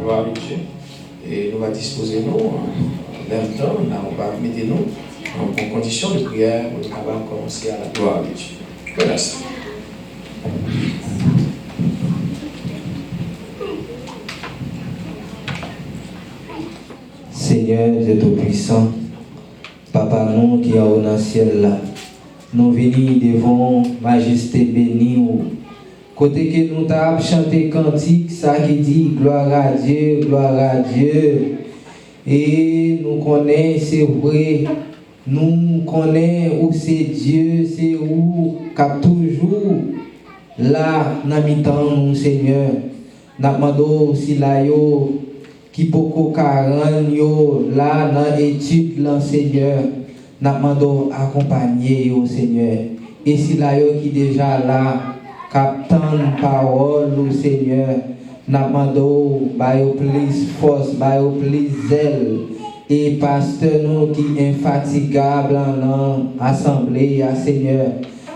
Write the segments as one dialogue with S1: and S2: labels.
S1: gloire de Dieu. Et nous va disposer nous, en même temps, on va mettre nous en condition de prière pour nous capables de commencer à la gloire de Dieu. Voilà ça.
S2: Seigneur Dieu Tout-Puissant, Papa nous qui est au ciel là, nous venons devant Majesté bénie ou côté que nous avons chanté cantique, ça qui dit gloire à Dieu, gloire à Dieu. Et nous connaissons, c'est vrai, nous connaissons où c'est Dieu, c'est où, cap toujours là, dans mi-temps, nous, Seigneur. Nous demandons si là, yo, qui beaucoup carrément yo là dans l'étude là Seigneur n'a demandé accompagner yo Seigneur et si là yo qui déjà là captant parole au Seigneur n'a demandé ba yo plus force ba yo plus zèle et pasteur nous qui infatigable en assemblée à Seigneur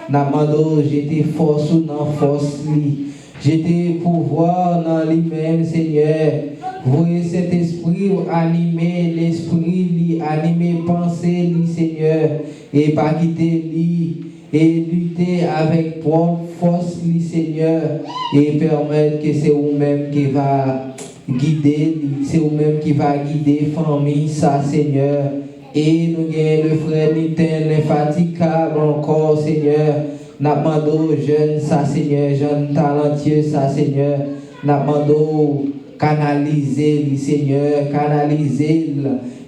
S2: n'a demandé j'étais force ou non force li j'étais pouvoir dans lui-même Seigneur. Voyez cet esprit animer l'esprit, animer penser, Seigneur, et pas quitter lui, et lutter avec propre force, Seigneur, et permettre que c'est vous-même qui va guider, c'est vous-même qui va guider famille, ça, Seigneur. Et nous gagnons le frère Niten, infatigable encore, Seigneur. Nous demandons aux jeunes, ça, Seigneur, jeunes talentueux, ça, Seigneur. Nous demandons canaliser le Seigneur, canaliser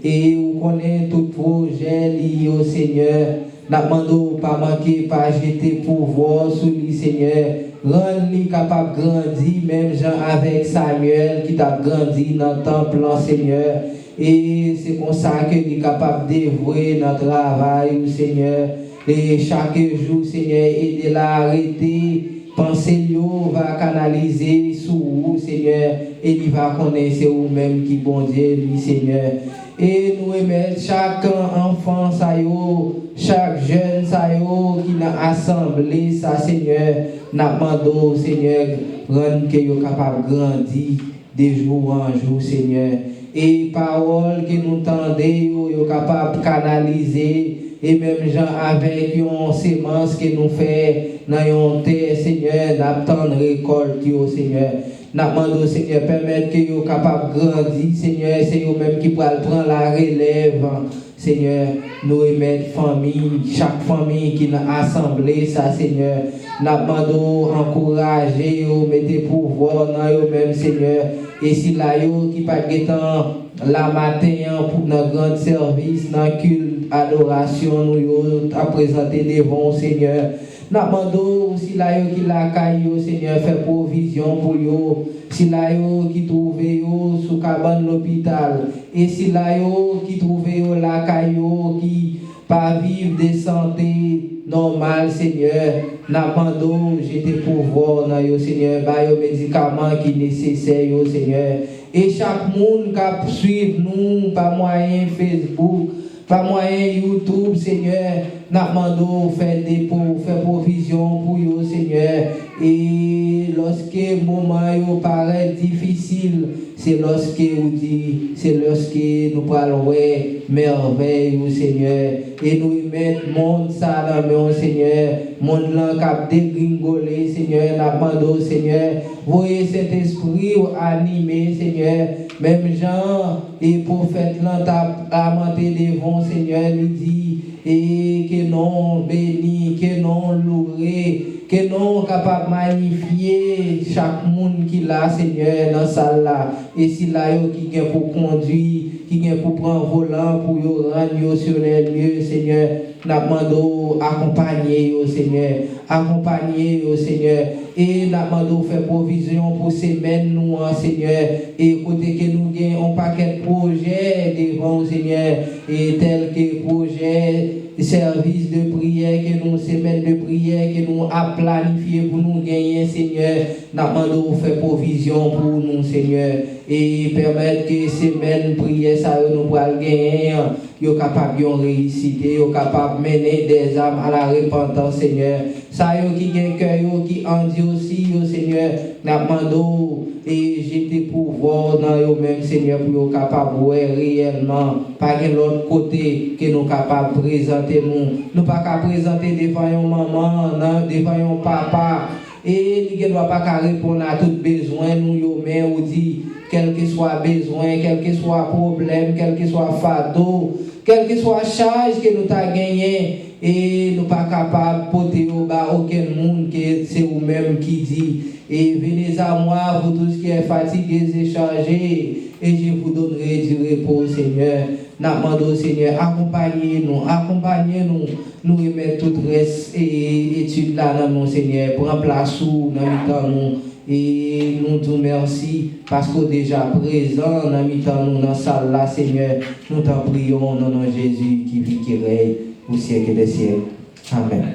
S2: et vous connaissez tout projet lié au Seigneur. Nous demandons pas manquer, pas jeter pouvoir sur le Seigneur. Rendre-lui capable de grandir, même Jean avec Samuel qui t'a grandi dans le temple, Seigneur. Et c'est comme ça que nous sommes capables de dévouer notre travail au Seigneur. Et chaque jour, Seigneur, aidez-la à arrêter. Pensez yo va canaliser sur vous, Seigneur, et il va connaître vous-même qui bon Dieu, lui, Seigneur. Et nous aimons chaque enfant, ça yo, chaque jeune, ça yo, qui n'a assemblé, ça, Seigneur, n'a demandé, Seigneur, rendre que yo capable de grandir de jour en jour, Seigneur. Et paroles que nous tendons, yo capable de canaliser. Et même gens avec une sémence que nous faisons dans une terre, Seigneur, d'attendre récolte, Seigneur. Nous demandons, Seigneur, permettre que vous soyez capable de grandir, Seigneur. C'est vous-même qui pourrez prendre la relève, Seigneur. Nous remettre famille, chaque famille qui est assemblée, ça, Seigneur. Nous demandons, encourager, mettez pouvoir dans vous-même, Seigneur. Et si là, qui pas de la matin pour notre grand service, dans le culte, adoration, nous à présenter devant Seigneur. Nous demandons si là qui la caillou, Seigneur, fait provision pour yo. Si là qui trouve yo sous cabane l'hôpital. Et si là qui trouve yo la caillou qui pas vivre de santé normale, Seigneur. Nous demandons jeter pouvoir dans yo, Seigneur, ba yo médicaments qui nécessaires yo, Seigneur. Et chaque monde qui suit nous par moyen Facebook, par moyen YouTube, Seigneur, nous demandons faire provision pour vous, Seigneur. Et lorsque le moment paraît difficile, c'est lorsque vous dit, c'est lorsque nous parlons merveille, Seigneur. Et nous mettons le monde ça dans le Seigneur. Le monde là cap dégringoler, Seigneur. Nous demandons, Seigneur, voyez cet esprit animé, Seigneur. Même Jean et prophète là t'a monté devant, Seigneur, lui dit, et que non béni, que non loué, que non capable de magnifier chaque monde qui l'a, Seigneur, dans salle là. Et si là, qui vient pour conduire, qui vient pour prendre volant, pour rendre sur les lieux, Seigneur, nous demandons accompagner, Seigneur, accompagner, Seigneur. Et nous demandons faire provision pour ces semaines, nous, Seigneur. Et côté que nous avons un paquet de projets devant, Seigneur, et tel que projet, service de prière, que nous, semaines de prière, que nous avons planifié pour nous gagner, Seigneur. Nous demandons faire provision pour nous, Seigneur. Et permettre que ces semaines de prière, ça nous pourrons gagner. Yo capable de réussir, yo capable de mener des âmes à la repentance, Seigneur. Ça yo qui gagne cœur, yo qui en dit aussi, yo Seigneur. Nous demandons et jeter pouvoir dans eux-mêmes, Seigneur, pour qu'ils capables de réellement, pas de l'autre côté, que nous capables de présenter nous. Nous pas qu'à présenter devant une maman, devant un papa, et nous ne doit pas qu'à répondre à tout besoin, nous, mais on dit, quel que soit besoin, quel que soit problème, quel que soit fardeau, quelle que soit charge que nous avons gagné, et nous ne sommes pas capables de porter au bas aucun monde, que c'est vous-même qui dit. Et venez à moi, vous tous qui êtes fatigués et chargés, et je vous donnerai du repos, Seigneur. Nous demandons, Seigneur, accompagnez-nous, nous remettons tout le reste et études là dans nous, Seigneur. Prends place où, dans nous. Et nous te merci parce que déjà présent dans nous dans la salle là, Seigneur. Nous t'en prions au nom de Jésus qui vit, qui règne au siècle des siècles. Amen.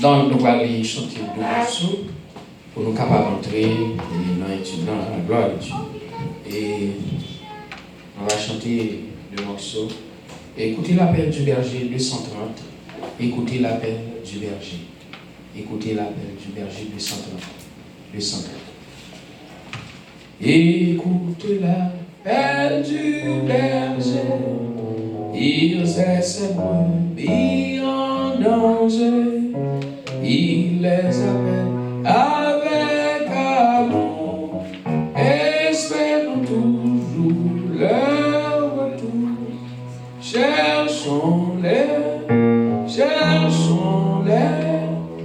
S1: Donc, nous allons chanter deux morceaux pour nous capables d'entrer dans la gloire de Dieu. Et on va chanter deux morceaux. Écoutez l'appel du berger 230. Écoutez l'appel du berger. Écoutez l'appel du berger 230. 230. Écoutez l'appel du berger. Il sait ses brebis en danger. Il les appelle avec amour, espérons toujours leur retour. Cherchons-les,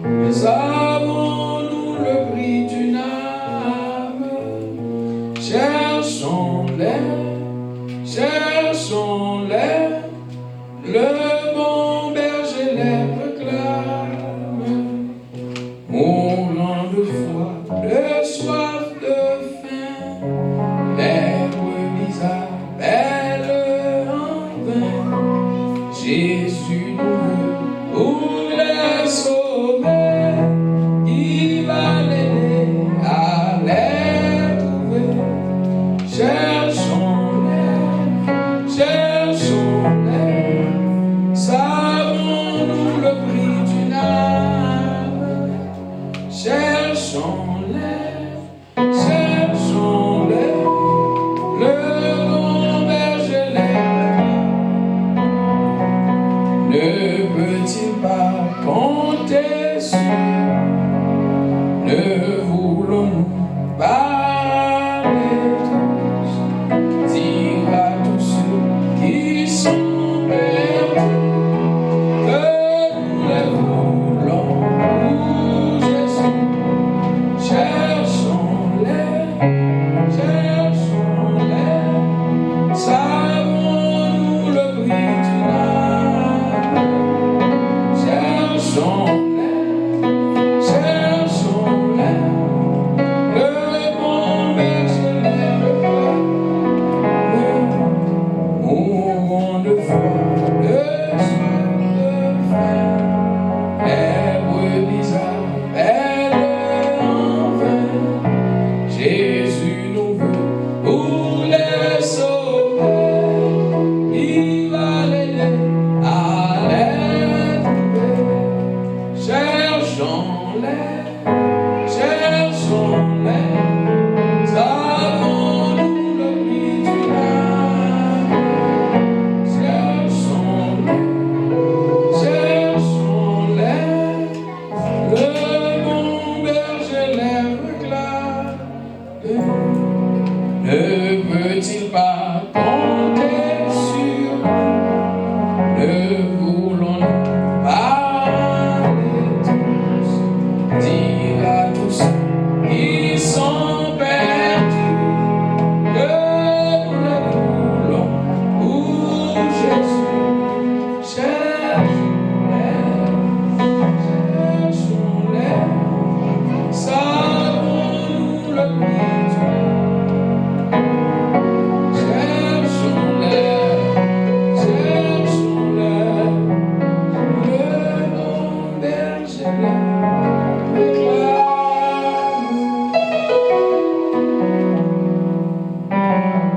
S1: mais savons-nous le prix d'une âme? Cherchons-les, le bon berger les réclame. Mourant de froid, de soif, de faim, les brebis appellent en vain. Jésus nous veut pour les sauver, il va l'aider à les trouver. Cherchons-les, savons-nous le prix d'une âme? Cherchons-les, le bon berger les ne peut-il pas compter sur? Ne voulons-nous pas les tous dire à tous ceux qui sont perdus que nous les voulons pour Jésus? Savons-nous le prix d'une âme? Cherchons-les, le bon berger les réclame. Mourons de froid, de soif, de faim, les brebis appellent en vain. Jésus nous veut pour les sauver, il va l'aider à les trouver. Cherchons-les, savons-nous le prix d'une âme? Cherchons-les, le bon berger les réclame. Ne peut-il pas compter sur nous? Ne voulons-nous pas les tous dire à tous qui sont perdus que nous les voulons pour Jésus? Cherchons-les, savons-nous le prix d'une âme? Cherchons-les, le bon berger les réclame.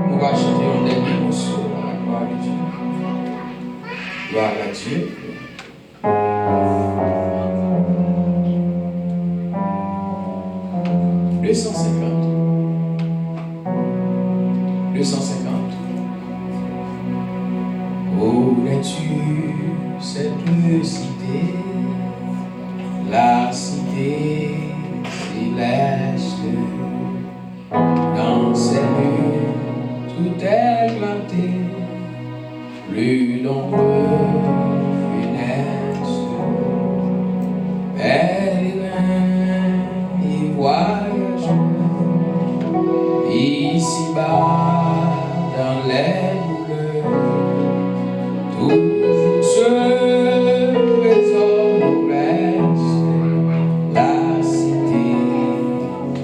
S1: Nous allons chanter un dernier morceau à la gloire de Dieu. Gloire à Dieu. 250. Où es-tu, cette cité, la cité céleste? Dans ces rues, tout est éclaté, plus nombreux funeste. Pèlerins et voyageurs, ici-bas dans les douleurs, toujours ce trésor nous reste, la cité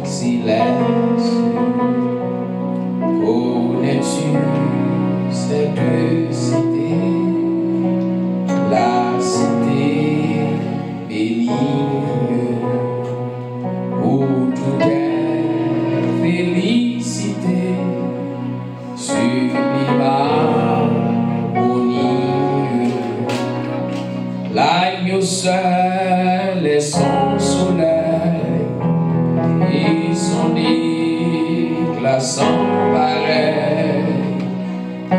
S1: céleste. Connais-tu cette cité, la cité bénie, où tout est félicité, sublime harmonie. L'agneau seul est son soleil et son éclat sans pareil.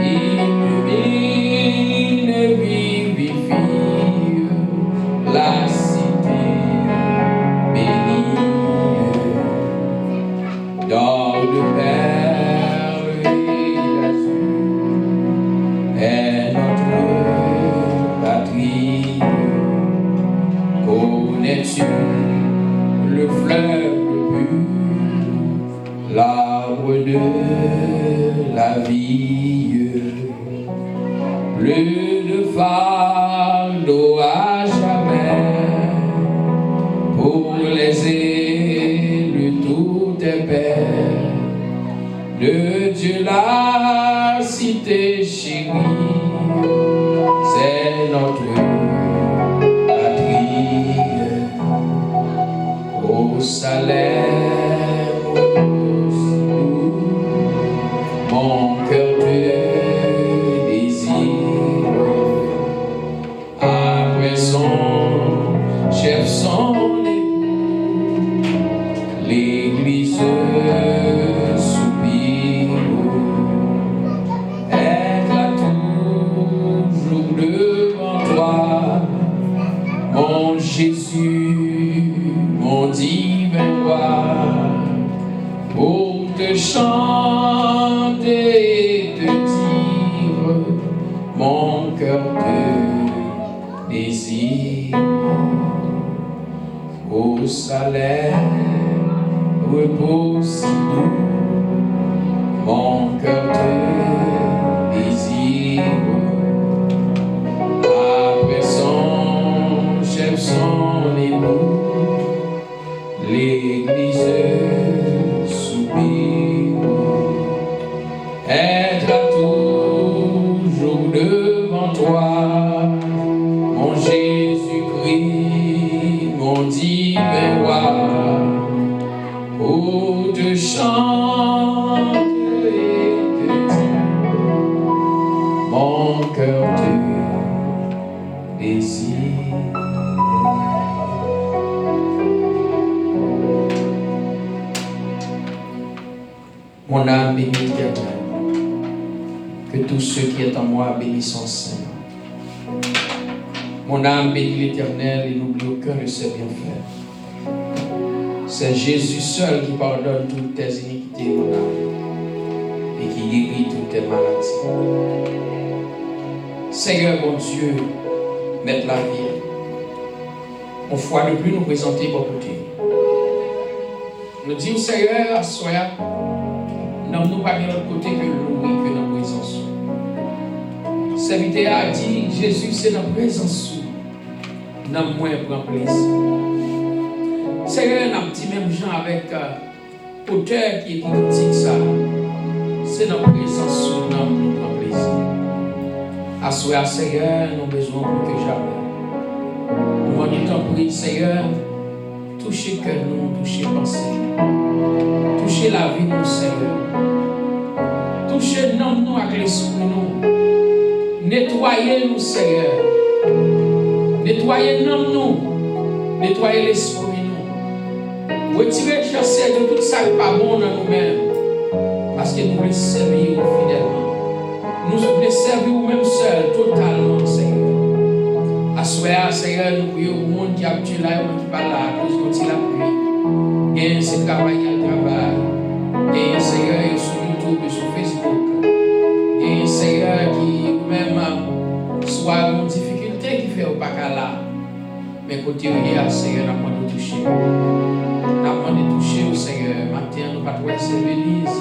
S1: Illumine et vivifie la cité bénie, d'or, de perles et d'azur est notre patrie. Connais-tu le fleuve pur, l'arbre de la vie? Plus de fardeau à jamais, pour les élus tout est paix. De Dieu la cité chérie, c'est notre patrie. Au Salem, mon cœur te désire. Après son chef, son époux, l'Église soupire. Être à toujours devant toi, mon Jésus, mon divin roi, pour te chanter et te dire, mon cœur te désire. Au Salem, repos si doux, mon cœur te désire. Après son chef, son époux, l'Église soupire. Être à toujours devant toi, mon Jésus-Christ, mon divin roi, pour te chanter et te dire, mon cœur te désire. Mon âme bénit l'Éternel, que tous ceux qui est en moi bénissent son Seigneur. Mon âme bénit l'Éternel et n'oublie aucun de ses bienfaits. C'est Jésus seul qui pardonne toutes tes iniquités, mon âme, et qui guérit toutes tes maladies. Seigneur, mon Dieu, Maître la vie, on fois de plus nous présenter pour côté. Nous disons, Seigneur, soyez. Nous pas de l'autre côté que nous, que notre présence. Serviteur a dit, Jésus, c'est notre présence. Nous moins prend plaisir. Seigneur, nous dit même gens avec auteur qui critique ça. C'est notre présence nous prend plaisir. Assoyez, Seigneur, nous avons besoin plus que jamais. Nous allons t'en prier, Seigneur, touchez cœur nous, touchez pensée. Touchez la vie nous, Seigneur. Touchez nous avec l'esprit nous. Nettoyez nous, Seigneur. Nettoyez nous. Nettoyez l'esprit nous. Retirez, chasser de tout ça qui n'est pas bon dans nous-mêmes. Parce que nous voulons servir Mais côté hier, Seigneur, nous avons touché. Nous avons touché au Seigneur. Matin, nous pas trouvé cette Venise.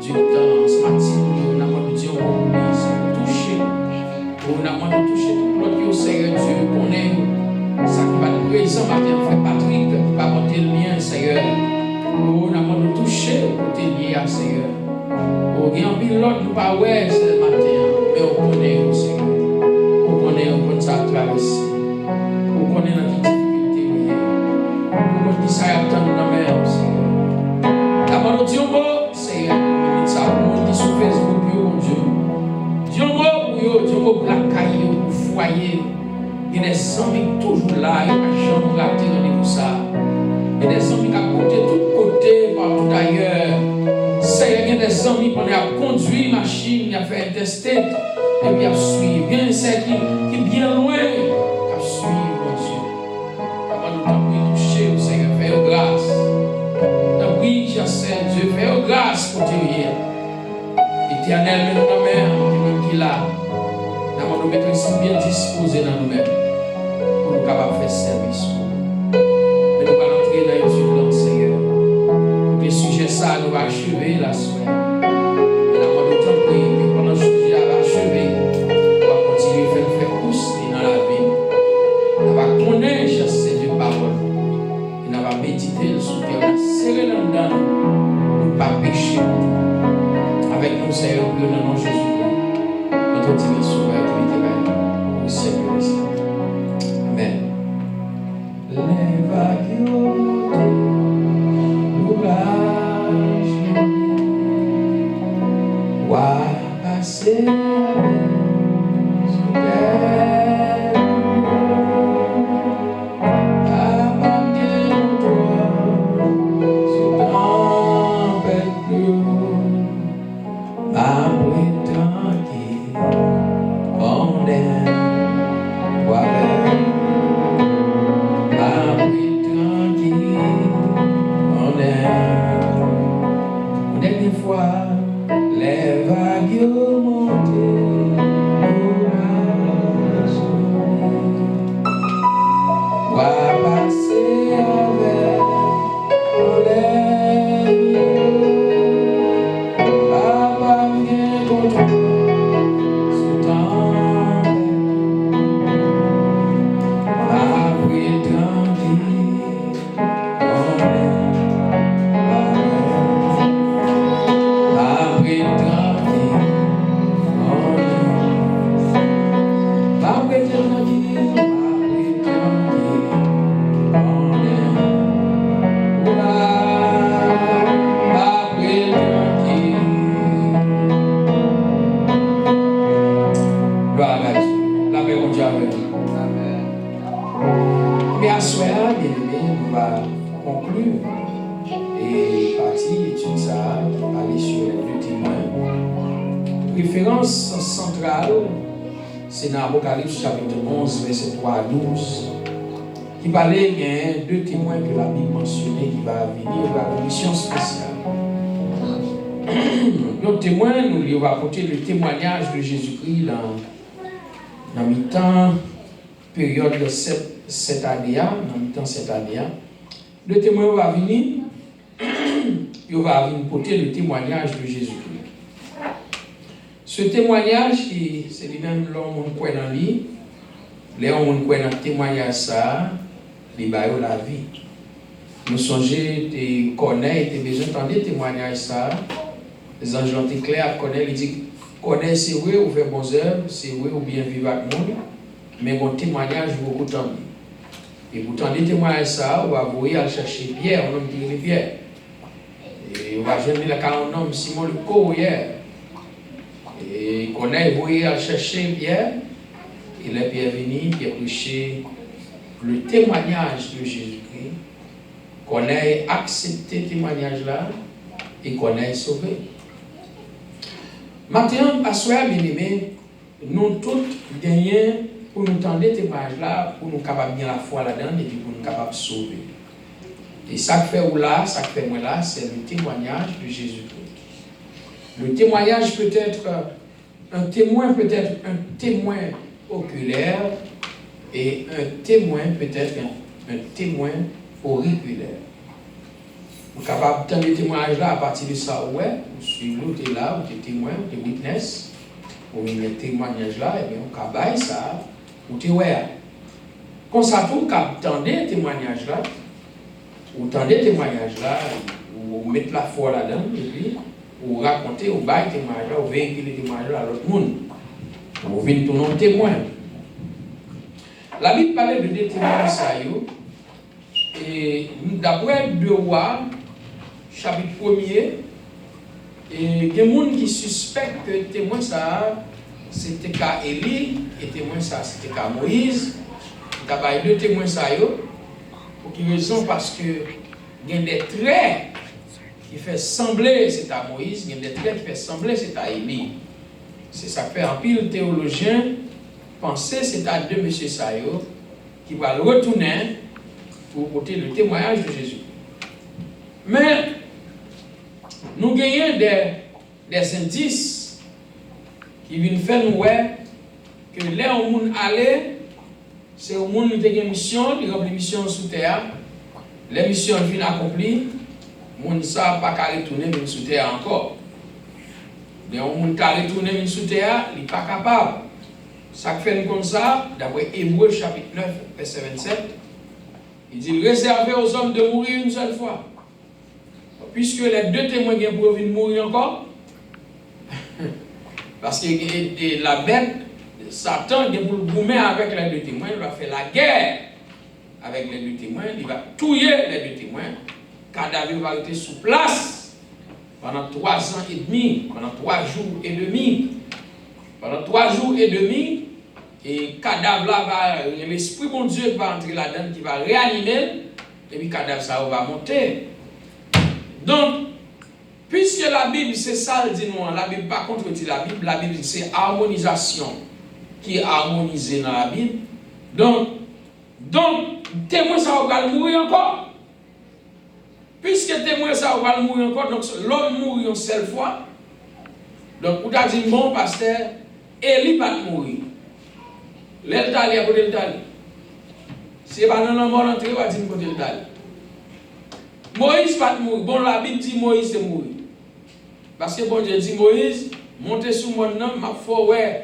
S1: Du temps, ce matin, nous avons dit au Seigneur, touché. Nous avons touché tout le monde, Seigneur Dieu, qu'on est. Ça qui va être présent, matin, frère Patrick, qui va porter le lien, Seigneur. Nous avons touché au côté lié à Seigneur. Nous avons mis l'autre, nous pas ouais, ce matin, mais on connaît au Seigneur. On connaît ça traversé. On connaît notre difficulté. On connaît ça attend dans la mer, Seigneur. D'abord, nous disons, Seigneur, ça, on dit sur Facebook, mon Dieu. Disons, pour la caille, pour le foyer. Il y a des amis toujours là, il y a des gens qui ont raté pour ça. Il y a des amis qui ont côté, tout côté, partout ailleurs. Seigneur, il y a des amis qui ont conduit la machine, qui ont fait un test, et puis ils suivent. Il y a ceux qui sont bien loin, qui suivent, mon Dieu. Avant nous t'en toucher, Seigneur, fais grâce. T'en prie, Dieu, fais grâce pour te dire. Éternel, nous nous mettons qui là. Nous mettons ici bien disposés dans nous-mêmes pour nous capables de faire service. Mais nous allons entrer dans l'étude, Seigneur. Pour les sujets, ça, nous allons achever la soirée. Et nous allons t'en prier que pendant que le sujet va achever, nous allons continuer à faire course dans la vie. Nous allons connaître ces deux paroles. Et nous allons méditer sur le terre, serrer dans nous, ne pas pécher. Avec nous, Seigneur, pour le nom de Jésus. Notre dimension va être au siècle des siècles. Amen. Les vagues l'ouvrage, wa passer sur terre, abandonner toi, sur tempête bleue, abri tranquille, on est. Les vagues montées, on va passer avec les papa vient contre ce temps après tranquille, on est. Mais à ce moment-là, on va conclure et partir étude ça, aller sur le témoin. Référence centrale, c'est dans Apocalypse chapitre 11, verset 3 à 12, qui parlait de deux témoins que la Bible mentionnait qui va venir à la mission spéciale. Notre témoin, nous lui avons apporté le témoignage de Jésus-Christ dans le mi-temps, période de cette année, dans le mi-temps cette année. Le témoin va venir, il va venir porter le témoignage de Jésus-Christ. Ce témoignage, c'est lui-même l'homme qui est dans lui, l'homme qui est dans le témoignage, ça, il va la vie. Nous songez, tu connais, tu as besoin d'entendre le témoignage, ça. Les anges ont été clairs, connaît, il dit, connaît, c'est vrai, ou faire bonnes œuvres, c'est vrai, ou bien vivre avec nous, mais mon témoignage, vous entendez. Et vous entendez le témoignage, ça, vous allez aller chercher Pierre, on homme de Pierre. Et on va jeûner la un homme, Simon le courrier. Et connaît, vous allez aller chercher Pierre, et là, Pierre est venu, qui a prêché le témoignage de Jésus-Christ, qu'on ait accepté ce témoignage-là, et qu'on ait sauvé. Maintenant, à soi, bien aimé, nous tous gagnons pour nous tendre ce témoignage-là, pour nous capables bien la foi là-dedans, et puis pour nous capables de sauver. Et ça que fait ou là, ça que fait moi là, c'est le témoignage de Jésus-Christ. Le témoignage peut être un témoin oculaire, et un témoin peut être un témoin auriculaire. Vous êtes capable de le témoignage là à partir de ça, ouais, si vous êtes là, vous êtes témoin, vous êtes witness, vous avez un témoignage là, et bien on cabaye ça, vous êtes ouais. Comme ça, tout le tendez témoignage là, vous tendez témoignage là, vous mettez la foi là-dedans, et puis vous racontez, vous baillez témoignage là, vous véhiculez témoignage là à l'autre monde. Vous venez tout le monde témoin. La Bible parlait de des témoins ça, et d'après 2 Rois, chapitre 1er, et il y a des gens qui suspectent que témoin ça, c'était qu'à Élie, et témoin ça, c'était qu'à Moïse. D'abord, 2 témoins ça, pour quelle raison? Parce que il y a des traits qui font sembler c'est à Moïse, il y a des traits qui font sembler c'est à Élie. C'est ça que fait un pile théologien penser c'est à 2 monsieur Sayo qui va le retourner pour porter le témoignage de Jésus. Mais nous gagnons des indices qui viennent faire nous voir que là où on allait, c'est au monde qui a une mission, qui a une mission sous terre. Les missions viennent accomplies, le monde ne sait pas qu'à retourner sous terre encore. Mais on monde qui a retourné sous terre, il n'est pas capable. Ça fait comme ça, d'après Hébreux chapitre 9, verset 27, il dit réservé aux hommes de mourir une seule fois. Puisque les 2 témoins qui pour venir mourir encore, parce que la bête, Satan, il pour le goumer avec les 2 témoins, il va faire la guerre avec les 2 témoins, il va tuer les 2 témoins. Cadavre va rester sous place pendant 3 ans et demi, pendant 3 jours et demi. Pendant 3 jours et demi, et cadavre là va, l'esprit bon Dieu va entrer là-dedans, qui va réanimer, et puis cadavre ça va monter. Donc, puisque la Bible c'est ça le dit nous, la Bible pas contredit la Bible c'est harmonisation qui est harmonisée dans la Bible. Donc témoin ça va mourir encore. Puisque témoin ça va mourir encore, donc l'homme mourit une seule fois. Donc, vous avez dit, bon pasteur, Élie va mourir. L'État est à côté de l'État. Si pas dans le mort entré, on va dire côté de l'État. Moïse va mourir. Bon, la Bible dit Moïse est mourir. Parce que bon Dieu dit Moïse, montez sur mon nom, ma foi, ouais,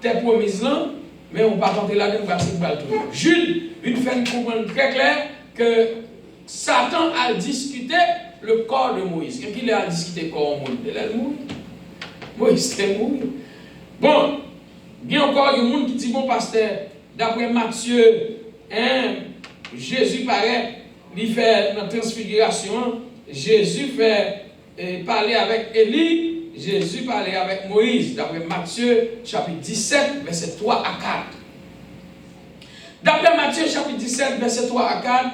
S1: tes promises là, mais on ne va pas rentrer là-dedans parce qu'il va le trouver. Jules, il fait comprendre très clair que Satan a discuté le corps de Moïse. Et puis il a discuté le corps de Moïse. Il est mort. Moïse est mort. Bon, il y a encore des gens qui disent, bon pasteur, d'après Matthieu, Jésus paraît, il fait la transfiguration, Jésus fait parler avec Élie, Jésus parlait avec Moïse, d'après Matthieu chapitre 17, verset 3 à 4. D'après Matthieu chapitre 17, verset 3 à 4,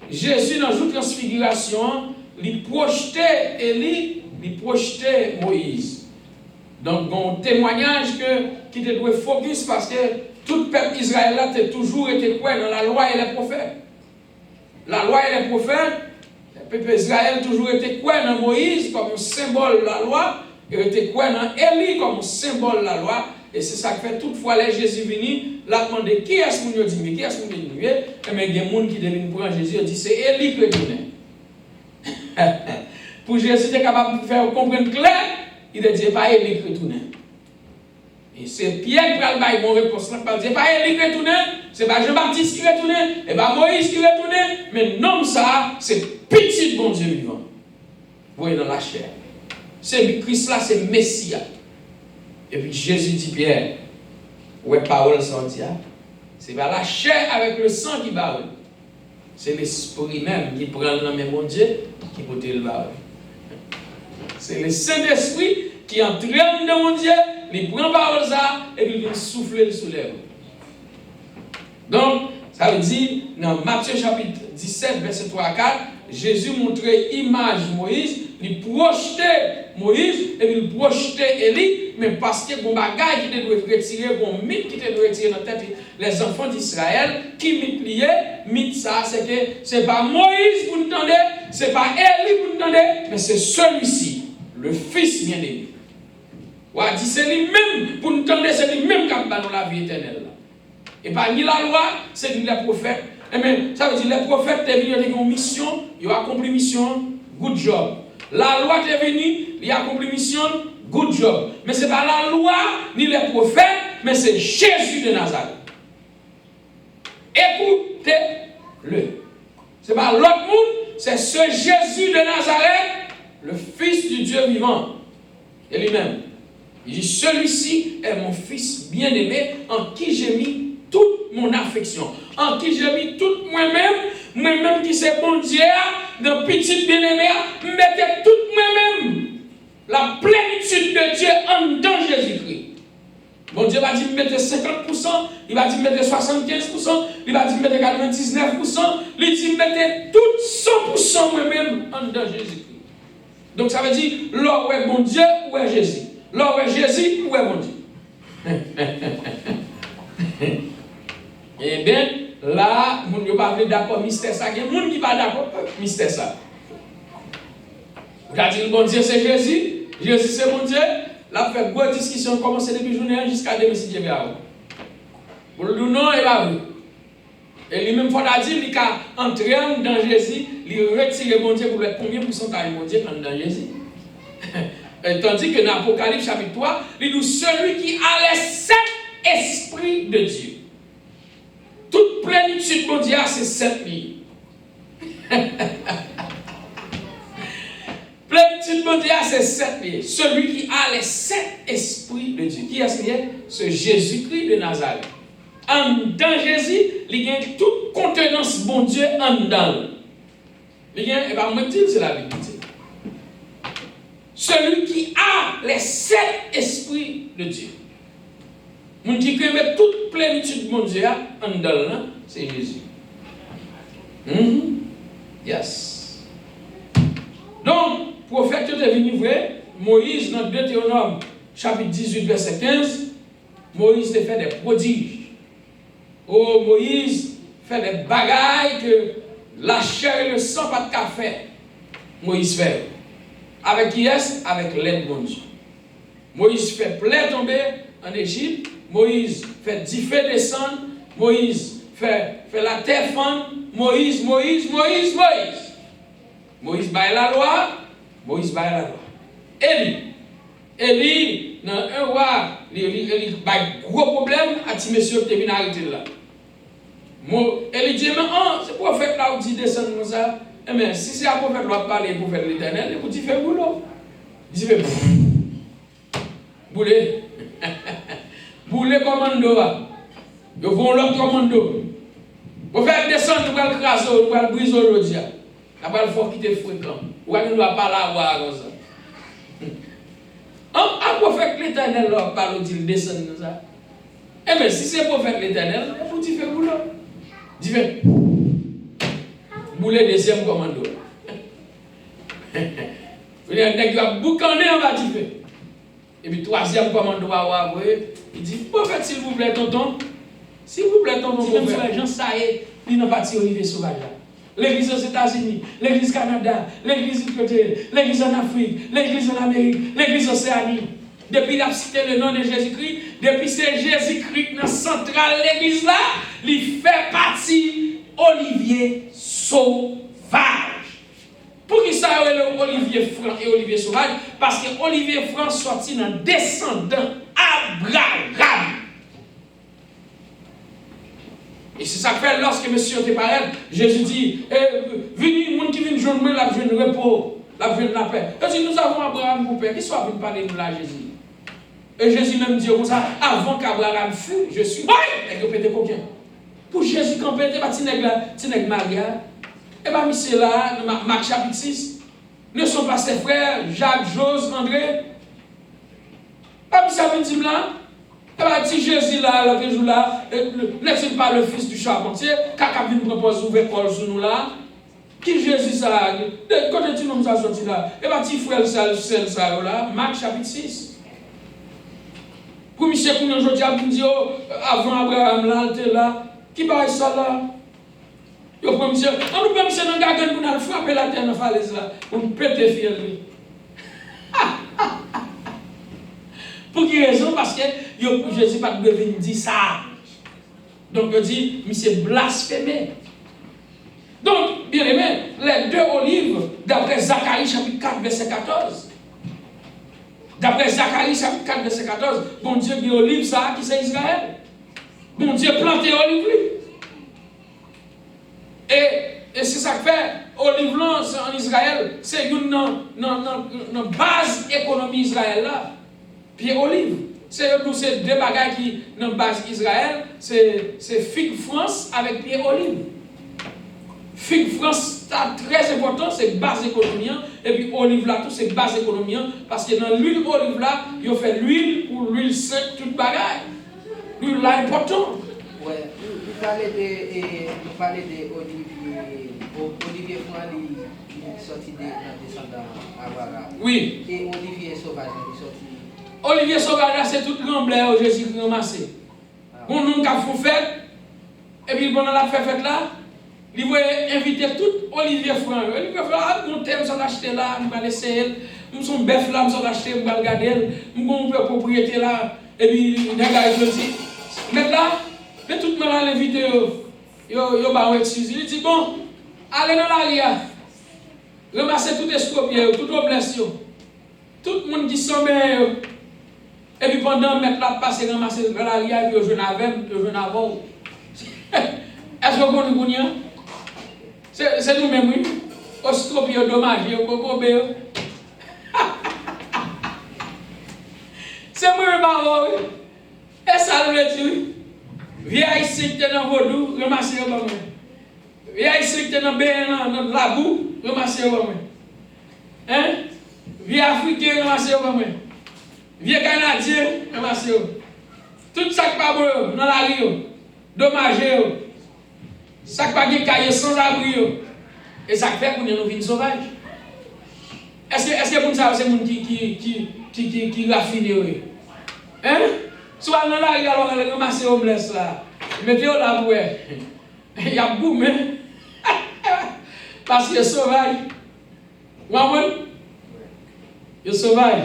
S1: Jésus dans une transfiguration, il projetait Élie, il projetait Moïse. Donc, un témoignage qui te doit focus parce que tout le peuple Israël a toujours été quoi dans la loi et les prophètes. La loi et les prophètes, le peuple Israël a toujours été quoi dans Moïse comme un symbole de la loi, et était quoi dans Élie comme un symbole de la loi. Et c'est ça qui fait toutefois les Jésus venu, la demandé qui est-ce qu'on dit, mais qui est-ce qu'on dit, mais il y a des gens qui deviennent prendre Jésus, dit c'est Élie qui retourne. Pour Jésus être capable de faire comprendre clair, il ne dit pas Élie qui retourne. Et c'est Pierre qui va le bailler mon réponse. Il ne dit pas Élie qui retourne, c'est pas Jean-Baptiste qui retourne, et pas Moïse qui retourne, mais non, ça, c'est petit bon Dieu vivant. Vous voyez dans la chair. C'est Christ là, c'est Messie. Et puis Jésus dit Pierre, ouais, parole sortie, c'est pas la chair avec le sang qui parle. C'est l'esprit même qui prend le nom de mon Dieu qui peut le parler. C'est le Saint-Esprit qui entraîne dans mon Dieu, il prend parole ça et puis il vient souffler le soleil. Donc, ça veut dire, dans Matthieu chapitre 17, verset 3 à 4, Jésus montrait image Moïse, il projetait Moïse et puis il projetait Élie, mais parce que bon bagage qui devait retirer, bon mythe qui devait retirer dans la tête les enfants d'Israël, qui mythe lié, mythe ça, c'est que c'est pas Moïse pour nous entendre, c'est pas Élie pour nous entendre, mais c'est celui-ci, le Fils bien-aimé. Ouais, dit c'est lui-même pour nous entendre, c'est lui-même qui a donné la vie éternelle. Et parmi la loi, c'est les prophètes. Et bien, ça veut dire les prophètes sont venus avec une mission, ils ont accompli mission, good job. La loi est venue, ils ont accompli mission, good job. Mais ce n'est pas la loi ni les prophètes, mais c'est Jésus de Nazareth. Écoutez-le. Ce n'est pas l'autre monde, c'est ce Jésus de Nazareth, le Fils du Dieu vivant. Et lui-même. Il dit, celui-ci est mon Fils bien-aimé en qui j'ai mis toute mon affection. En qui j'ai mis tout moi-même qui c'est bon Dieu, dans petit bien-aimé, mettez tout moi-même. La plénitude de Dieu en dans Jésus-Christ. Bon Dieu va dire mettez 50%, il va dire mettez 75%, il va dire mettez 99%, il dit mettez tout 100% moi-même en dans Jésus-Christ. Donc ça veut dire, là où est bon Dieu, où est Jésus? Là où est Jésus, où est bon Dieu? Eh bien, là, moun yo pas d'accord mystère ça, il y a moun qui pas d'accord mystère ça. Vous avez dit bon Dieu c'est Jésus, Jésus c'est bon Dieu. Là fait grosse discussion commencer depuis journée jusqu'à demain si Dieu veut. Pour le non et pas vrai. Et lui-même faut dire il a entré dans Jésus, il retire bon Dieu pour le combien pourcentage bon Dieu dans Jésus. Tandis que dans Apocalypse chapitre 3, il dit celui qui a les 7 esprits de Dieu. Toute plénitude mondiale, c'est 7 lignes. Plénitude mondiale, c'est 7 lignes. Celui qui a les 7 esprits de Dieu. Qui est-ce qu'il est? Ce Jésus-Christ de Nazareth. Dans Jésus, il y a toute contenance bon Dieu en dedans. Il y a, et bien, moi, c'est la Bible. Celui qui a les 7 esprits de Dieu. Mon qui met toute plénitude mondiale en dedans, c'est Jésus. Yes. Donc, prophète est venu vrai, Moïse, dans Deutéronome, chapitre 18, verset 15, Moïse a fait des prodiges. Oh, Moïse fait des bagailles que la chair et le sang pas de café. Moïse fait. Avec qui est-ce? Avec l'aide de Dieu. Moïse fait plaie tomber en Égypte. Moïse fait 10 feux descendre. Moïse fait la terre fendre. Moïse baille la loi. Moïse baille la loi. Élie, dans un roi, il baille gros problème à ti monsieur qui vient arrêter là. Élie dit, mais c'est prophète là où dit descendre comme ça. Eh bien, si c'est un prophète qui parler pour faire l'éternel, il vous dit fait boulot. Il dit fait boulet. Boulet commando. Vous vont l'autre commando. Vous faites descendre, vous allez craser, vous allez briser le dia. Vous allez faire quitter fréquent. Vous allez pas la voir comme ça. Un prophète l'éternel leur parle, dit descendre comme ça. Eh bien, si c'est prophète l'éternel, vous dites fait boulot. Dit fait boulet deuxième commando. Vous avez boucané en bas du feu. Et puis troisième commando, il dit, prophète, s'il vous plaît, tonton. S'il vous plaît, tonton, si même frère Jean, ça y est, il n'a pas tiré Olivier Sauvage. L'église aux États-Unis, l'église au Canada, l'église du côté, l'église en Afrique, l'église en Amérique, l'église Océanie. Depuis qu'il a cité le nom de Jésus-Christ, depuis c'est Jésus-Christ dans la centrale de l'église là, il fait partie Olivier Sauvage. Pour qui ça le Olivier Franc et Olivier Sauvage? Parce que Olivier Franc sorti dans descendant Abraham. Et c'est ça que fait lorsque monsieur était parlé, Jésus dit, venez, moun qui vient de joindre, la vie de repos, la vie de la paix. Il dit, nous avons Abraham pour père, qui soit venu parler de là, Jésus. Et Jésus même dit comme ça, avant qu'Abraham fût, je suis. Et il pété combien? Pour Jésus, quand pété, Tineg Maria, et bien, monsieur là, Marc chapitre 6, ne sont pas ses frères, Jacques, Jose, André. Pas ça dit là. Et bien, si Jésus là, l'autre jour là, n'est-il pas le fils du charpentier, quand il nous propose ouvrir Paul sur nous là, qui Jésus ça, quand tu nous as sorti là, et bien, si frère ça là, Marc chapitre 6. Pour monsieur, pour nous aujourd'hui, il dit, avant Abraham là, qui va ça là? Yo prend monsieur, on nous prend monsieur dans gagan pour nous frapper la terre dans falaise là, pour nous péter fier lui. Pour quelle raison? Parce que yo Jésus pas devenu dire ça.
S3: Donc, je dis, mais c'est blasphémé. Donc, bien aimé, les deux olives, d'après Zacharie chapitre 4, verset 14. D'après Zacharie chapitre 4, verset 14, bon Dieu dit olive, ça, qui c'est Israël. Bon Dieu planté olive, et c'est ça que fait, olive là, en Israël, c'est une base économie Israël là. Puis olive. C'est deux bagages qui, dans base Israël, c'est figue France avec pied olive. Figue France, c'est très important, c'est base économique. Et puis olive là, tout c'est base économique. Parce que dans l'huile olive là, ils ont fait l'huile pour l'huile sainte, toute bagaille. L'huile là important.
S4: Ouais, vous parlez de Olivier Franc, il est sorti des descendants Avara.
S3: Oui.
S4: Et Olivier Sauvage, il est sorti.
S3: Olivier Sauvage, c'est tout grand blé au Jésus qui ramassé. On nous a fait fête, et puis pendant la fête là, il voulait inviter tout Olivier Franc. Olivier Franc, mon thème, je vais l'acheter là, je vais laisser, je suis bœuf là, je vais l'acheter, je vais regarder, je vais propriété là, et puis il regarde le dit. Mais là, tout le monde l'invité, il dit bon, allez dans l'arrière, ramassez tout escropier, tout oblation, tout le monde qui sommeille. Et puis pendant mettre la passe et ramasser dans l'arrière, puis je n'avais avant. Est-ce que vous connaissez? C'est nous-mêmes, oui. Escropier, dommage, cocobé. C'est moi-même, oui. Et ça, le dit, viens ici, tu es dans Vaudou, ramassez au bas. Viens ici, tu es dans dans la boue, ramassez au bas. Hein? Viens africain, ramassez au bas. Viens Canadien, ramassez au. Tout ça qui pas bon, dans la rue, dommage. Ça qui pas de cahier sans abri. Et ça fait qu'on est nos vignes sauvages. Est-ce que vous savez, c'est les gens qui raffinent? Hein? Soit dans la rue, alors on ramasse au blesse là. Mettez-le là, ouais. Il y a boum, hein? Parce que sauvage. Maman? Il est sauvage.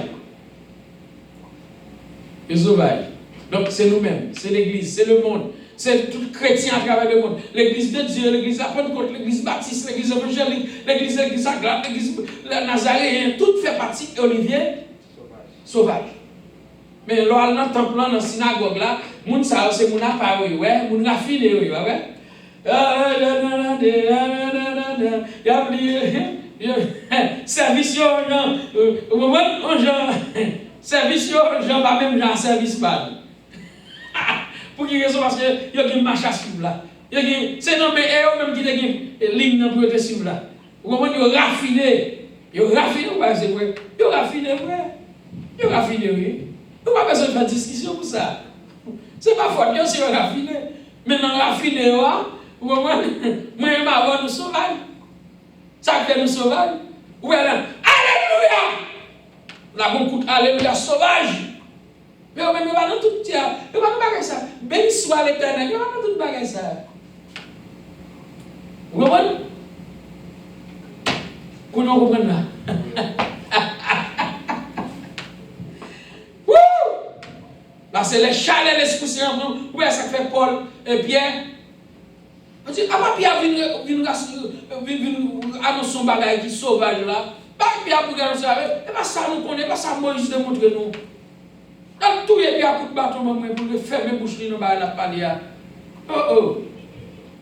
S3: Il est sauvage. Donc c'est nous-mêmes, c'est l'église, c'est le monde. C'est tout chrétien à travers le monde. L'église de Dieu, l'église à Pentecôte, l'église baptiste, l'église évangélique, l'église Aglape, l'église nazaréenne, tout fait partie d'Olivier sauvage. Mais là, dans le temple, dans la synagogue, là, moun sa c'est moun apparu, ouais, moun raffiné, ouais. Service Jean, service Jean, pas même Jean, service pas. Pour qui raison? Parce qu'il y a une marche à suivre là. C'est non, mais eux même qui ont une ligne pour être suivre là. Vous comprenez? Ils ont raffiné. Ils ont raffiné, c'est vrai. Ils ont raffiné, vrai. Ils ont raffiné, oui. Nous n'avons pas besoin de faire discussion pour ça. Ce n'est pas faute, ils ont raffiné. Maintenant, raffiné, vous comprenez? Moi, je vais nous sauver. Ça fait nous sauver. Oui, alléluia! Là, on coûte alléluia sauvage. Mais on va dans tout petit, on va dans tout ça. Béni soit l'Éternel, on va dans tout bagage ça. Vous comprenez? Vous ne comprenez pas. Là, c'est les chalets, l'Esprit Saint. Oui, ça fait Paul et Pierre. On dit, ah, Pierre vient annoncer son bagage qui est sauvage là. Pas Pierre pour annoncer avec. Et pas ça nous connaît, pas ça Moïse démontre nous. Dans tout les Pierre pour le bâton, pour le fermer bouche dans la palière. Oh.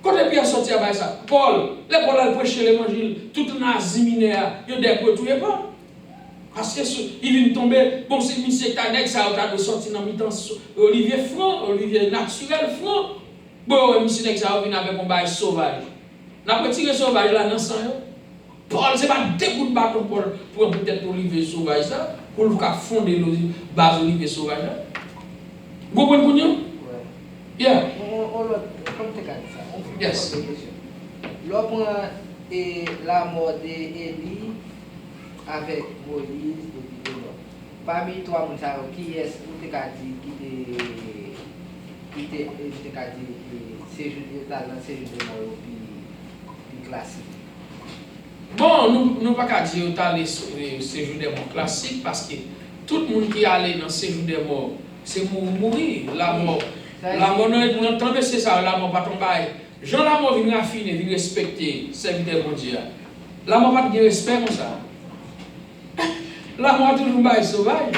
S3: Quand les Pierre sorti à ça, Paul, les Paul a prêché l'évangile, tout nazi minéa, il y a des peu tout est pas. Parce qu'il vient tomber, bon, c'est M. Tanek, ça a sorti dans le temps Olivier Franc, Olivier Naturel Franc. Bon, M. Tanek, ça a venu avec un bail sauvage. N'a pas tiré sauvage là dans le sang. Paul, c'est pas deux coups de bâton pour peut-être Olivier sauvage, ça, pour le cas fonder le base Olivier sauvage. Vous comprenez? Oui.
S4: Yeah. Comme tu as dit ça, on peut poser des questions. L'homme et la mort d'Élie avec Moïse et Dieu. Parmi toi, qui est-ce que tu as dit qui te dit séjour de mort puis classique?
S3: Bon, nous ne pouvons pas dire que le séjour des morts classique parce que tout le monde qui est allé dans le séjour des morts, c'est mourir. La mort, L'amour, nous entendons c'est ça, l'amour pas tomber. Jean l'amour vient raffiner, vient respecter, serviteur mon Dieu. L'amour pas de respect comme ça. L'amour toujours bail sauvage.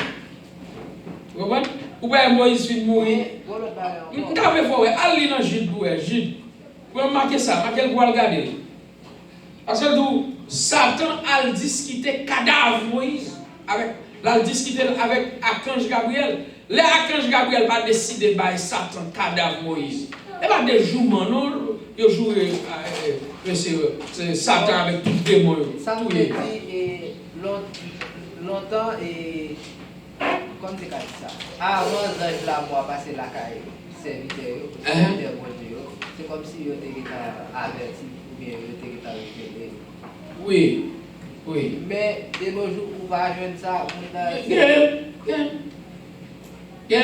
S3: Vous comprenez? Ou bien Moïse vient mourir. Vous avez fait, allez dans Jude, Jude. Vous pouvez marquer ça, marquer le pour regarder. Parce que Satan a discuté cadavre Moïse avec la discuté avec Archange Gabriel. Les Archange Gabriel va décider de Satan cadavre Moïse. Et pas des jours non, il joue Satan avec tout le démon.
S4: Ça me dit longtemps et comme c'est ça. Avant l'ange là moi passer la caille serviteur c'est comme si il était averti ou bien il était révélé.
S3: Oui, oui.
S4: Mais de nos jours, on va jouer ça.
S3: Il y a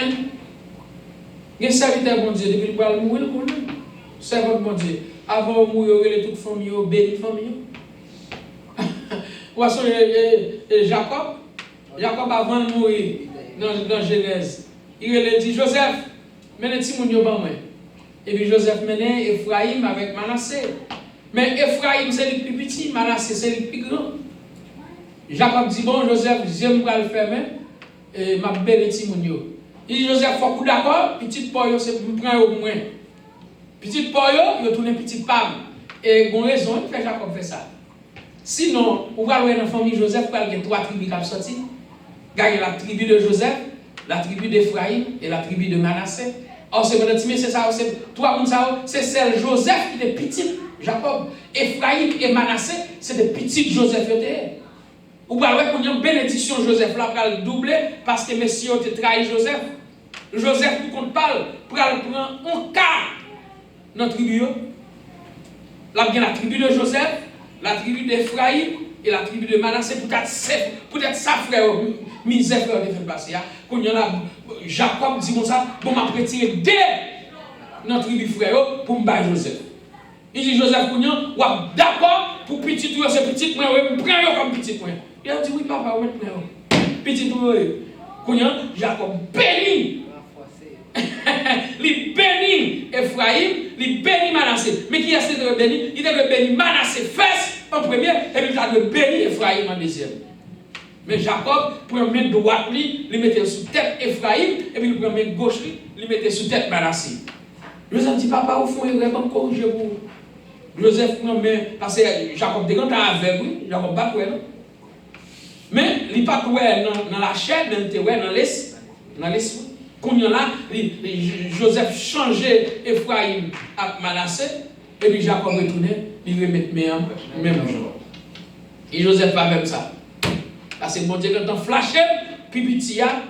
S3: un serviteur bon Dieu, depuis qu'il va mourir, il connaît. Servant bon Dieu. Avant de mourir, il y a toute famille, béni famille. Voici Jacob. Jacob, avant de mourir, dans Genèse, il a dit Joseph, menez Timoun par moi. Et puis Joseph menait Ephraïm avec Manassé. Mais Ephraïm, c'est le plus petit, Manassé, c'est le plus grand. Jacob dit, bon, Joseph, j'aime pas le faire, et m'a béni Timoun. Il dit, Joseph, faut que d'accord, petit poyo, c'est pour prendre au moins. Petit poyo, il tourne petit pam. Et bon raison, il fait Jacob fait ça. Sinon, vous voyez dans la famille Joseph, il y a 3 tribus qui sont sorties. Il y a la tribu de Joseph, la tribu d'Ephraïm et la tribu de Manassé. Or, c'est ça, c'est 3 c'est celle Joseph qui est petit, Jacob. Ephraïm et Manassé, c'est des petits Joseph. Vous voyez qu'on a une bénédiction Joseph là pour le doubler parce que messieurs ont trahi Joseph. Joseph, pour qu'on parle, pour prendre un cas dans la tribu. Là, il y a la tribu de Joseph, la tribu d'Ephraïm et la tribu de Manassé. Peut-être ça, frère, misère, frère, de faire passer. Quand il y en a, Jacob dit comme ça, bon, m'a retiré dès notre tribu frère pour me battre Joseph. Il dit Joseph Kounian, d'accord, pour petit tout, c'est petit point, prends comme petit point. Il a dit oui, papa, oui, petit tout, Kounian, Jacob béni. Il bénit Ephraïm, il bénit Manassé. Mais qui est-ce qui est béni? Il est béni Manassé first en premier, et puis il a béni Ephraïm en deuxième. Mais Jacob prend main droite, il mettait sous tête Ephraïm, et puis il prend main gauche, il mettait sous tête Manassé. Joseph dit, papa, au fond, il va me corriger vous. Joseph prend main, parce que Jacob dit, quand avec lui, Jacob pas quoi, non? Mais il n'est pas quoi dans la chair, dans l'esprit. Quand il y en a, Joseph changeait Ephraïm à Manassé, et puis Jacob retournait, il remettait même jour. Et Joseph pas même ça. Parce que mon Dieu, quand on flashait, puis petit a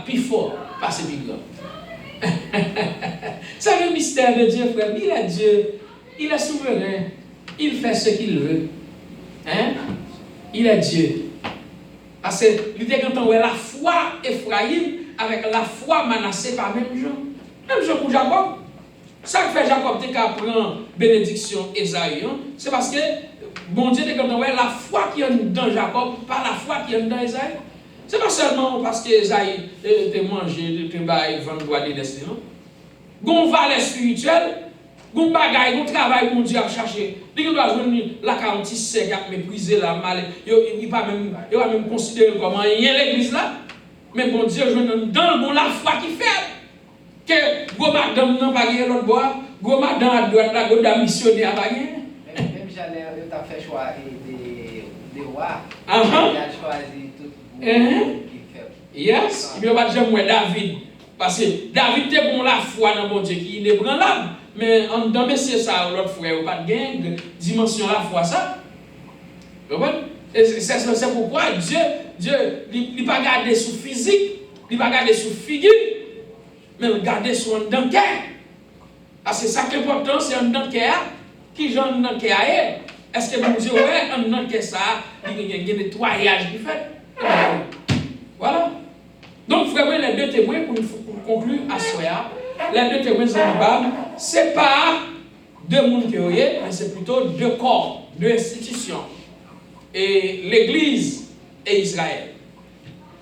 S3: plus fort, parce que plus grand. C'est le mystère de Dieu, frère. Il est Dieu, il est souverain, il fait ce qu'il veut. Hein? Il est Dieu. Parce que l'idée quand on voit la foi Ephraïm avec la foi Manassé par même jour. Même jour pour Jacob. Ça que fait Jacob qui prend bénédiction Esaïe, c'est parce que bon Dieu quand on voit la foi qui est dans Jacob, pas la foi qui est dans Esaïe. C'est pas seulement parce que Esaïe te mangé, te bail, vendre droit de destin. Gon valeur spirituelle, gon bagaille, gon travail mon Dieu à chercher. Dès que doit venir la 46 qui a méprisé la mal, il va même considérer comme rien l'église là. Mais bon Dieu, je donne bon la foi qui fait que go madame non pas gagner l'autre bois, go madame à droite là, go da missionner à pas gagner.
S4: Même j'allais t'as fait choix des rois. Il
S3: Uh-huh.
S4: a choisi tout qui fait.
S3: Yes, il n'y a pas de jamais David. Parce que David était bon la foi dans mon Dieu qui est inébranlable. Mais en dans c'est ça, l'autre frère, pas de gain, dimension la foi ça. Vous comprenez? C'est pourquoi Dieu, il pas garder sous physique, il pas garder sous figure, mais il garder sur un dans cœur. Parce que ça qui est important, c'est un dans cœur. Qui j'en dans cœur est? Est-ce que mon Dieu ouais un dans cœur ça, il y a un nettoyage qui fait? Voilà. Donc vraiment les deux témoins pour conclure à soya, les deux témoins Zanzibar, c'est pas deux mondes qui mais c'est plutôt deux corps, deux institutions. Et l'Église et Israël.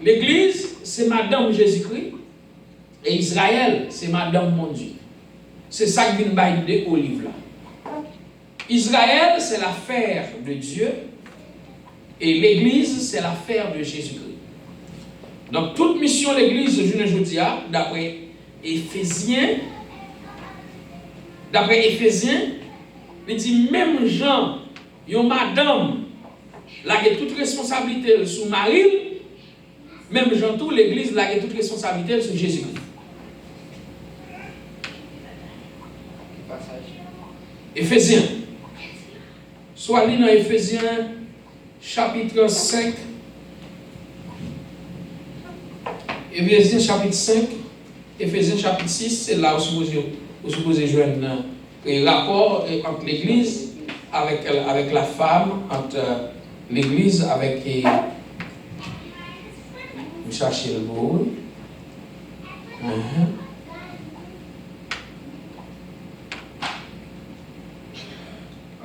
S3: L'Église, c'est Madame Jésus-Christ. Et Israël, c'est Madame mon Dieu. C'est ça qui vient de au livre là. Israël, c'est l'affaire de Dieu et l'Église, c'est l'affaire de Jésus-Christ. Donc, toute mission de l'Église, je ne dis pas, d'après Éphésiens, il dit même Jean, yon madame, là qui a toute responsabilité sur Marie, même Jean tout, l'Église, là qui a toute responsabilité sur Jésus-Christ. Éphésiens. Soit lu dans Éphésiens chapitre 5. Éphésiens chapitre 5. Éphésiens chapitre 6. C'est là où vous supposez joindre un rapport entre l'Église avec la femme, entre l'Église avec. Vous cherchez le mot.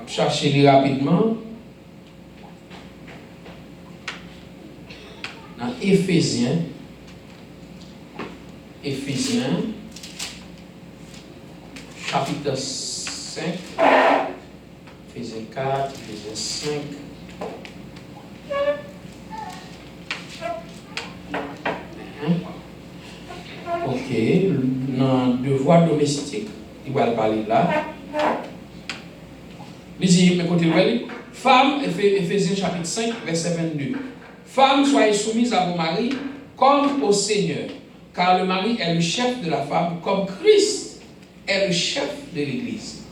S3: Cherchez-les rapidement. Dans Éphésiens, chapitre 5, Éphésiens 4, Éphésiens 5. Ok, dans devoir domestique, il va parler là. Lisez, écoutez, femme, Éphésiens chapitre 5, verset 22. Femmes, soyez soumises à vos maris comme au Seigneur, car le mari est le chef de la femme, comme Christ est le chef de l'Église.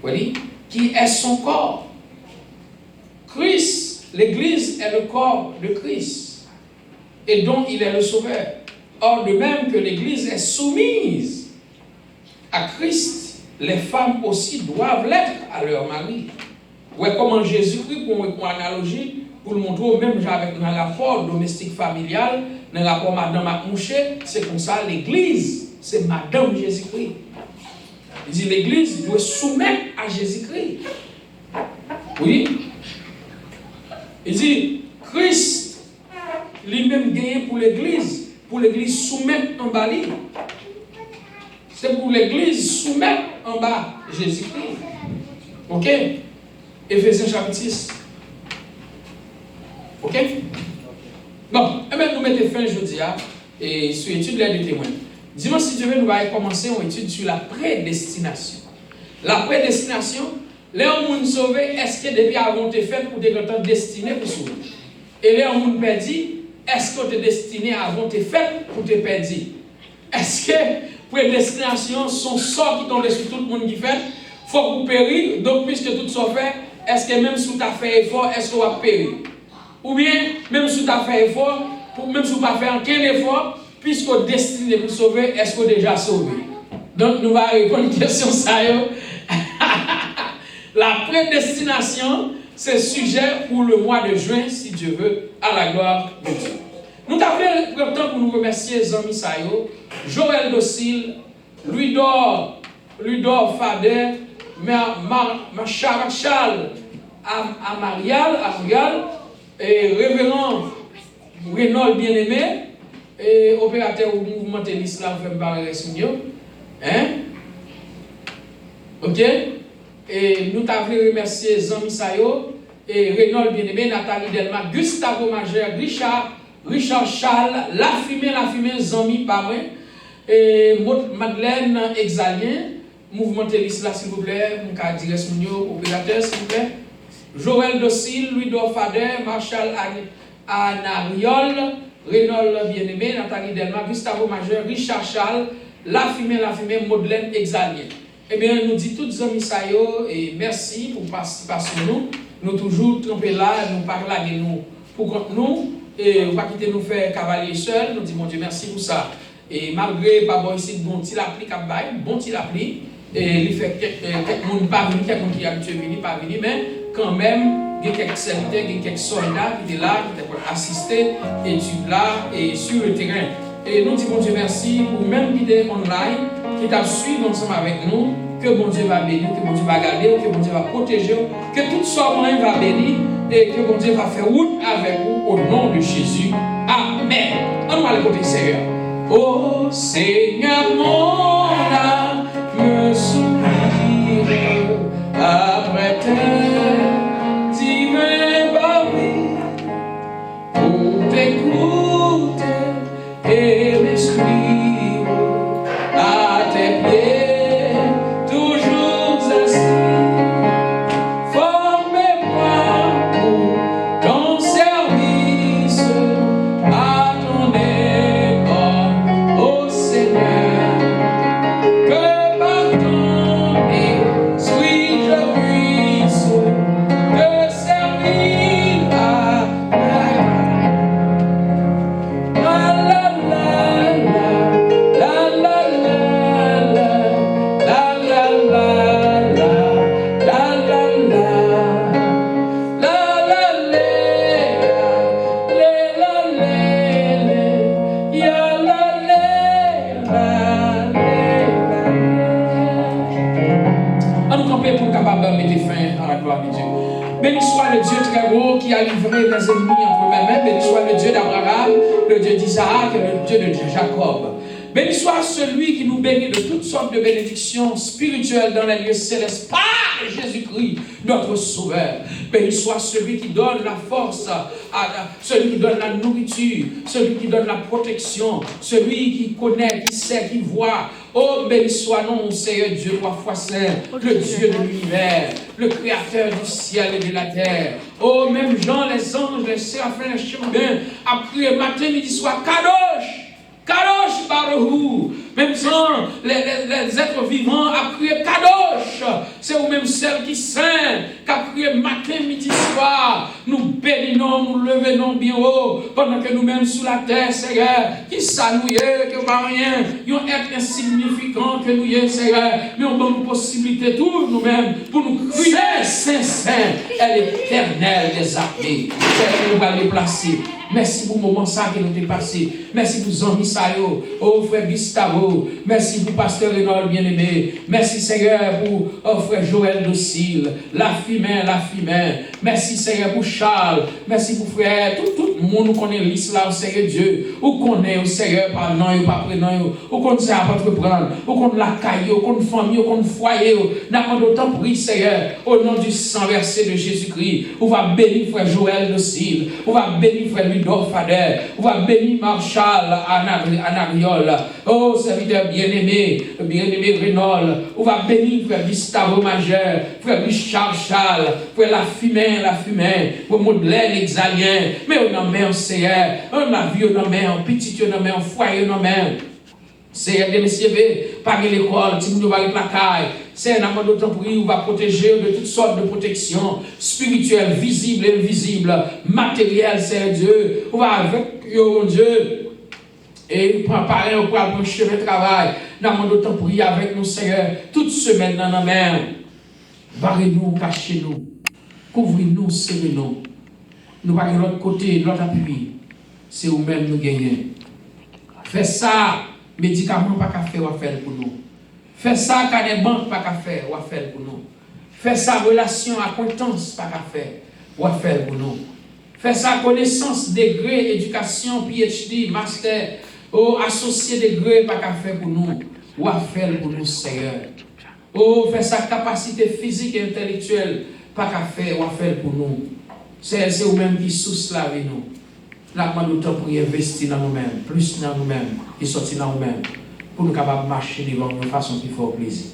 S3: Vous voyez, qui est son corps. Christ, l'Église est le corps de Christ, et dont il est le sauveur. Or, de même que l'Église est soumise à Christ, les femmes aussi doivent l'être à leur mari. Ouais, comment Jésus-Christ, pour une analogie, pour le montrer, même avec dans le rapport domestique familial, dans le rapport Madame Akmouché, c'est comme ça, l'Église, c'est Madame Jésus-Christ. Il dit l'Église doit soumettre à Jésus-Christ. Oui. Il dit, Christ, lui-même gagné pour l'Église soumettre en bali. C'est pour l'Église soumettre en bas Jésus-Christ. Ok? Éphésiens chapitre 6. Ok? Bon, et bien nous mettons fin jeudi et sur l'étude des témoins. Dimanche, si Dieu veut, nous allons commencer une étude sur la prédestination. La prédestination, les gens sauvés, est-ce que depuis avant été fait pour des gens destinés pour sauver? Et les gens perdus, est-ce que tu es destiné avant été fait pour te perdre? Est-ce que prédestination sont sorts qui tombent sur tout le monde qui fait? Il faut que vous périr, donc puisque tout ça fait, est-ce que même si tu as fait effort, est-ce que vous avez péri? Ou bien, même si tu as fait effort, même si tu n'as pas fait aucun effort, puisque vous êtes destiné pour sauver, est-ce que vous êtes déjà sauvé? Donc, nous allons répondre à une question ça. La prédestination, c'est sujet pour le mois de juin, si Dieu veut, à la gloire de Dieu. Nous avons pris le temps pour nous remercier Zami Sayo, Joël Docile, Louis-Dor Fader, Charles Amarial, et révérend Renaud Bien-Aimé, et opérateur au mouvement de l'islam, hein? Ok? Et nous t'avons remercié Zami Sayo, et Renaud Bien-Aimé, Nathalie Delma, Gustavo Majeur, Richard Charles, la fumée, Zami Paré, et Madeleine Exalien, mouvement de l'islam, s'il vous plaît, mon cas direct, opérateur, s'il vous plaît. Joël Docile, Louis-Dor Fader, Marshall Anariol, Renaud Bien-Aimé, Nathalie Delma, Gustavo Majeur, Richard Charles, la fumée, Madeleine Exalien. Eh bien, nous dit toutes les amis et merci pour participation. Nous toujours tromper là, nous parler de nous pour nous, et pas quitter nous faire cavalier seul. Nous disons, mon Dieu, merci pour ça. Et malgré, pas ici, bon, petit appli, bon petit appli, et il fait quelques monde pas venir, quelques qui habitué venir, pas venir, mais quand même, il y a quelques serviteurs, il y a quelques soldats qui étaient là, qui étaient pour assister, études là, et sur le terrain. Et nous disons, bon Dieu, merci pour même l'idée online, qui t'a suivi ensemble avec nous, que bon Dieu va bénir, que bon Dieu va garder, que bon Dieu va protéger, que tout soit moyen va bénir, et que bon Dieu va faire route avec vous au nom de Jésus. Amen. On va le côté Seigneur. Oh Seigneur, mon âme me divin parmi pour t'écouter et m'escrire à tes pieds, toujours assis. Formez-moi pour ton service, à ton école, ô Seigneur, que par ton esprit je puisse te servir à Béni soit le Dieu très haut qui a livré les ennemis entre mes mains. Béni soit le Dieu d'Abraham, le Dieu d'Isaac et le Dieu de Jacob. Béni soit celui qui nous bénit de toutes sortes de bénédictions spirituelles dans les lieux célestes par Jésus-Christ, notre Sauveur. Béni soit celui qui donne la force, celui qui donne la nourriture, celui qui donne la protection, celui qui connaît, qui sait, qui voit. Oh, béni soit non, Seigneur Dieu, roi foi saint, le Dieu de l'univers, le créateur du ciel et de la terre. Oh, même Jean, les anges, les séraphins, les chérubins, a prié matin, midi, soir, Kadosh! Kadosh Baruch, même sans les êtres vivants a prié Kadosh, c'est vous-même celle qui saint, qui a prié matin, midi, soir. Nous bénissons, nous levons bien haut, pendant que nous-mêmes sous la terre, Seigneur, qui s'annouille, que par rien, nous être insignifiant que nous y est, Seigneur, mais on donne une possibilité tout nous-mêmes pour nous crier, Saint, Saint, elle est éternelle des armées, elle nous va les placer. Merci pour le moment ça qui nous est passé. Merci pour Jean Misayo, oh frère Gustavo. Merci pour Pasteur Renol bien-aimé. Merci Seigneur pour frère Joël Docile. La Fimain. Merci Seigneur pour Charles. Merci pour frère. Tout le monde nous connaît l'islam, Seigneur Dieu. Ou connaît au Seigneur par nom et par prénom. Ou qu'on sait à entreprendre. Ou qu'on la caille, ou qu'on famille, ou qu'on foyer. N'a pas d'autant pris Seigneur. Au nom du sang versé de Jésus-Christ. On va bénir frère Joël Docile. On va bénir frère Fader, on va bénir Marshall Anariol, oh serviteur bien-aimé Renol, on va bénir frère Gustavo Majeur, frère Richard Charles, frère la Fimain, frère Maudelaine Exalien, mais on en met en Seigneur, on a vu on en met en petit, on en met en foyer, on en met Seigneur, de messieurs, par l'école, si vous ne pas la caille, c'est un amant d'autant pour vous va protéger de toutes sortes de protections spirituelles, visibles et invisibles, matérielles, c'est Dieu. On va avec mon Dieu et préparer pour un chemin de travail. Nous avons d'autant pour y avec nous, Seigneur, toute semaine dans la mer. Barrez-nous, cachez-nous, couvrez-nous, serrez-nous. Nous parlons de l'autre côté, de l'autre appui. C'est vous-même nous gagner. Fais ça. Médicaments pas qu'à faire, on va faire pour nous. Fais ça, quand des banques pas qu'à faire, on va faire pour nous. Fais ça, relation à compétence pas qu'à faire, on va faire pour nous. Fais ça, connaissance, degré, éducation, PhD, master, ou associé degré pas qu'à faire pour nous, on va faire pour nous, Seigneur. Oh, fais ça, capacité physique et intellectuelle pas qu'à faire, on va faire pour nous. C'est vous-même qui source la vie nous. Nous avons le temps pour investir dans nous-mêmes, plus dans nous-mêmes, qui sortit dans nous-mêmes, pour nous capables de marcher devant nous de façon qui fait plaisir.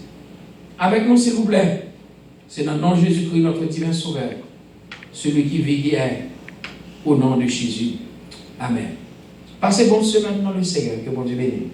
S3: Avec nous, s'il vous plaît, c'est dans le nom de Jésus-Christ, notre divin Sauveur, celui qui vit hier, au nom de Jésus. Amen. Passez bonne semaine dans le Seigneur, que bon Dieu bénisse.